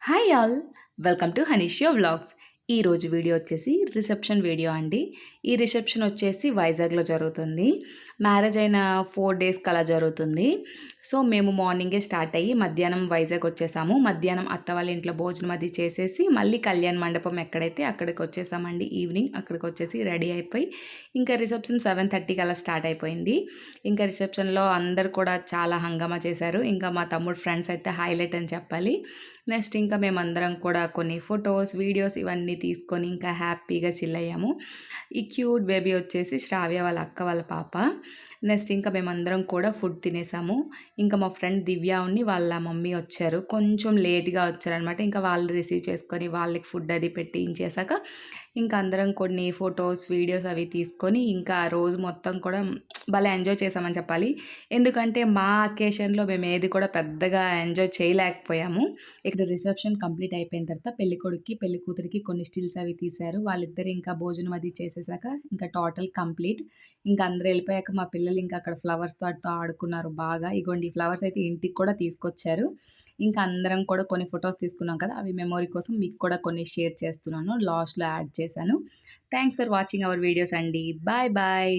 Hi all, welcome to Hanishio vlogs. ఈరోజు video వచ్చేసి reception video అండి. ఈ రిసెప్షన్ వచ్చేసి వైజాగ్లో జరుగుతుంది. మ్యారేజ్ అయిన 4 డేస్కి అలా జరుగుతుంది. సో మేము మార్నింగే స్టార్ట్ అయ్యి మధ్యాహ్నం వైజాగ్ వచ్చేసాము. మధ్యాహ్నం అత్త వాళ్ళ ఇంట్లో భోజనం అది చేసేసి మళ్ళీ కళ్యాణ మండపం ఎక్కడైతే అక్కడికి వచ్చేసామండి. ఈవినింగ్ అక్కడికి వచ్చేసి రెడీ అయిపోయి ఇంకా రిసెప్షన్ 7:30కి అలా స్టార్ట్ అయిపోయింది. ఇంకా రిసెప్షన్లో అందరు కూడా చాలా హంగామా చేశారు. ఇంకా మా తమ్ముడు ఫ్రెండ్స్ అయితే హైలైట్ అని చెప్పాలి. నెక్స్ట్ ఇంకా మేమందరం కూడా కొన్ని ఫొటోస్, వీడియోస్ ఇవన్నీ తీసుకొని ఇంకా హ్యాపీగా చిల్ అయ్యాము. ఈ క్యూట్ బేబీ వచ్చేసి శ్రావ్య వాళ్ళ అక్క వాళ్ళ పాప. నెక్స్ట్ ఇంకా మేమందరం కూడా ఫుడ్ తినేసాము. ఇంకా మా ఫ్రెండ్ దివ్య వాళ్ళ మమ్మీ వచ్చారు. కొంచెం లేట్గా వచ్చారనమాట. ఇంకా వాళ్ళు రిసీవ్ చేసుకొని వాళ్ళకి ఫుడ్ అది పెట్టి ఇచ్చేసాక ఇంకా అందరం కొన్ని ఫొటోస్, వీడియోస్ అవి తీసుకొని ఇంకా ఆ రోజు మొత్తం కూడా భలే ఎంజాయ్ చేసామని చెప్పాలి. ఎందుకంటే మా అకేషన్లో మేము ఏది కూడా పెద్దగా ఎంజాయ్ చేయలేకపోయాము. ఇక్కడ రిసెప్షన్ కంప్లీట్ అయిపోయిన తర్వాత పెళ్ళికొడుక్కి, పెళ్ళికూతురికి కొన్ని స్టిల్స్ అవి తీశారు. వాళ్ళిద్దరు ఇంకా భోజనం అది చేసేసాక ఇంకా టోటల్ కంప్లీట్. ఇంకా అందరూ వెళ్ళిపోయాక మా పిల్లలు ఇంకా అక్కడ ఫ్లవర్స్ తోటతో ఆడుకున్నారు బాగా. ఇగోండి ఈ ఫ్లవర్స్ అయితే ఇంటికి కూడా తీసుకొచ్చారు. ఇంకా అందరం కూడా కొన్ని ఫొటోస్ తీసుకున్నాం కదా, అవి మెమొరీ కోసం మీకు కూడా కొన్ని షేర్ చేస్తున్నాను. లాస్ట్లో యాడ్ చేశాను. Thanks for watching our videos అండి. Bye bye.